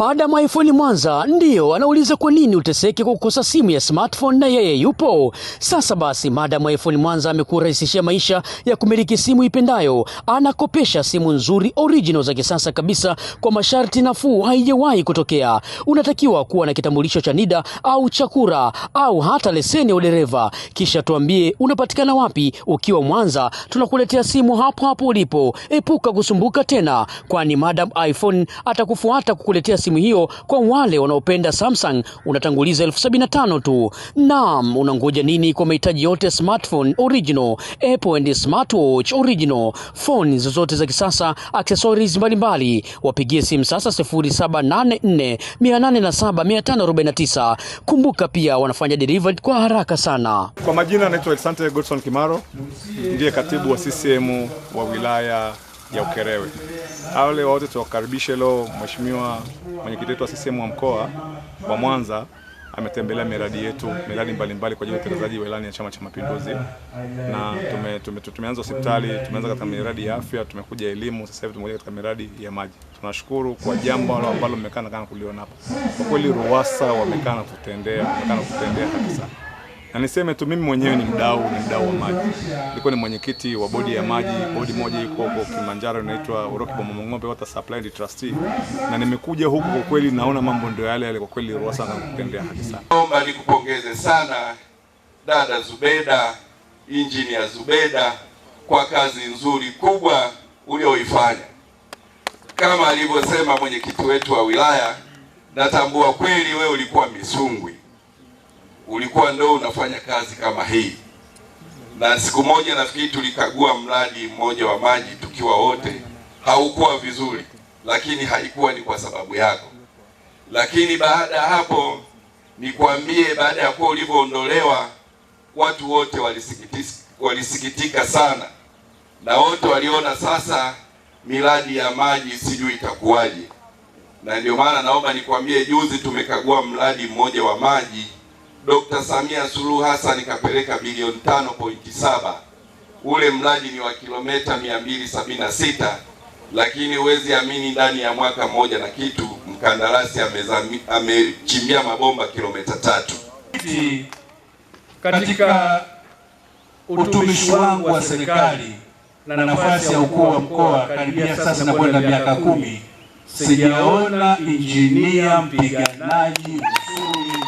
Madam iPhone Mwanza ndio anauliza kwa nini uteseke kwa kukosa simu ya smartphone na yeye yupo. Sasa basi, Madam iPhone Mwanza amekurahisishia maisha ya kumiliki simu ipendayo. Anakopesha simu nzuri original za kisasa kabisa kwa masharti nafuu, haijawahi kutokea. Unatakiwa kuwa na kitambulisho cha NIDA au cha kura au hata leseni ya udereva. Kisha tuambie unapatikana wapi. Ukiwa Mwanza, tunakuletea simu hapo hapo ulipo. Epuka kusumbuka tena, kwani Madam iPhone atakufuata kukuletea simu hiyo. Kwa wale wanaopenda Samsung unatanguliza 75,000 tu. Naam, unangoja nini? Kwa mahitaji yote smartphone original, Apple and smartwatch original, phone zozote za kisasa, accessories mbalimbali, wapigie simu sasa 0784 807 549. Kumbuka pia wanafanya delivery kwa haraka sana. Kwa majina naitwa Elisante Godson Kimaro, ndiye katibu wa CCM wa wilaya ya Ukerewe. Wale wote tuwakaribishe leo. Mheshimiwa mwenyekiti wetu wa CCM wa mkoa wa Mwanza ametembelea miradi mbalimbali kwa ajili ya utekelezaji wa ilani ya Chama cha Mapinduzi, na tumeanza hospitali, tumeanza katika miradi ya afya, tumekuja elimu, sasa hivi tumekuja katika miradi ya maji. Tunashukuru kwa jambo ambalo mmekana kana kuliona hapa. Kwa kweli RUWASA wamekana kutendea haki sana. Na niseme tu, mimi mwenyewe ni mdau wa maji. Nilikuwa ni mwenyekiti wa bodi ya maji, bodi moja iko huko Kilimanjaro inaitwa Uroki Bomong'ombe Water Supply and Trustee. Na nimekuja huku, kwa kweli naona mambo ndio yale kwa kweli RUWASA anakutendea haki sana. Naomba nikupongeze sana dada Zubeda, engineer Zubeda, kwa kazi nzuri kubwa ulioifanya. Kama alivyosema mwenyekiti wetu wa wilaya, natambua kweli wewe ulikuwa misungwi. Ulikuwa ndo unafanya kazi kama hii, na siku moja nafikiri tulikagua mradi mmoja wa maji tukiwa wote, haukuwa vizuri, lakini haikuwa ni kwa sababu yako. Lakini baada ya hapo nikwambie, baada ya kuwa ulivyoondolewa, watu wote walisikitika sana, na wote waliona sasa miradi ya maji sijui itakuwaje. Na ndio maana naomba nikwambie, juzi tumekagua mradi mmoja wa maji, Dr. Samia Suluhu Hassan kapeleka bilioni 5.7. Ule mradi ni wa kilomita 276, lakini huwezi amini, ndani ya mwaka mmoja na kitu mkandarasi amechimbia mabomba kilomita 3. Katika utumishi wangu wa serikali na nafasi ya ukuu wa mkoa karibia sasa na kwenda miaka 10, sijaona injinia mpiganaji mzuri,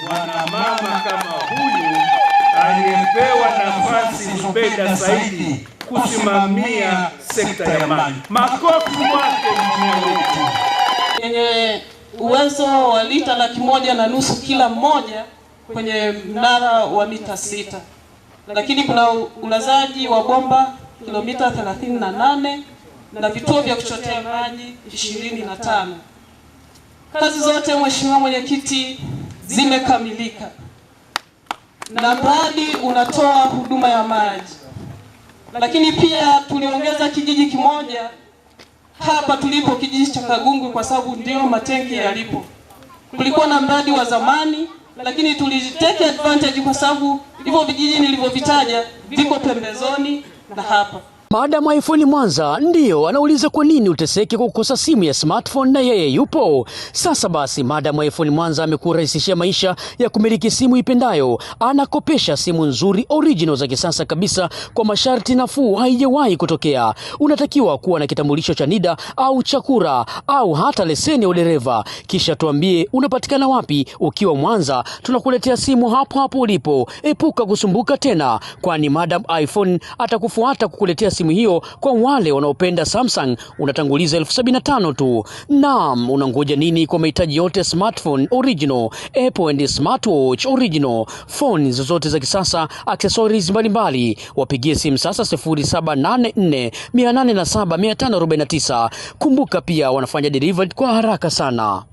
mwanamama kama huyu aliyepewa nafasi Zubeda Saidi kusimamia sekta ya maji. Makofi kwake injinia wetu. Yenye uwezo wa lita 1.5 kila mmoja kwenye mnara wa mita 6. Lakini kuna ulazaji wa bomba kilomita 38 na vituo vya kuchotea maji 25. Kazi zote Mheshimiwa Mwenyekiti zimekamilika na mradi unatoa huduma ya maji. Lakini pia tuliongeza kijiji kimoja hapa tulipo, kijiji cha Kagungu, kwa sababu ndio matenki yalipo. Kulikuwa na mradi wa zamani, lakini tulitake advantage kwa sababu hivyo vijiji nilivyovitaja viko pembezoni na hapa. Madam iPhone Mwanza ndio anauliza kwa nini uteseke kwa kukosa simu ya smartphone na yeye yupo. Sasa basi, Madam iPhone Mwanza amekurahisishia maisha ya kumiliki simu ipendayo. Anakopesha simu nzuri original za kisasa kabisa kwa masharti nafuu, haijawahi kutokea. Unatakiwa kuwa na kitambulisho cha NIDA au cha kura au hata leseni ya udereva. Kisha tuambie unapatikana wapi. Ukiwa Mwanza, tunakuletea simu hapo hapo ulipo. Epuka kusumbuka tena, kwani Madam iPhone atakufuata kukuletea simu hiyo. Kwa wale wanaopenda Samsung unatanguliza 75,000 tu. Naam, unangoja nini? Kwa mahitaji yote smartphone original, Apple and smartwatch original, phone zozote za kisasa, accessories mbalimbali, wapigie simu sasa 0784 807 549. Kumbuka pia wanafanya delivery kwa haraka sana.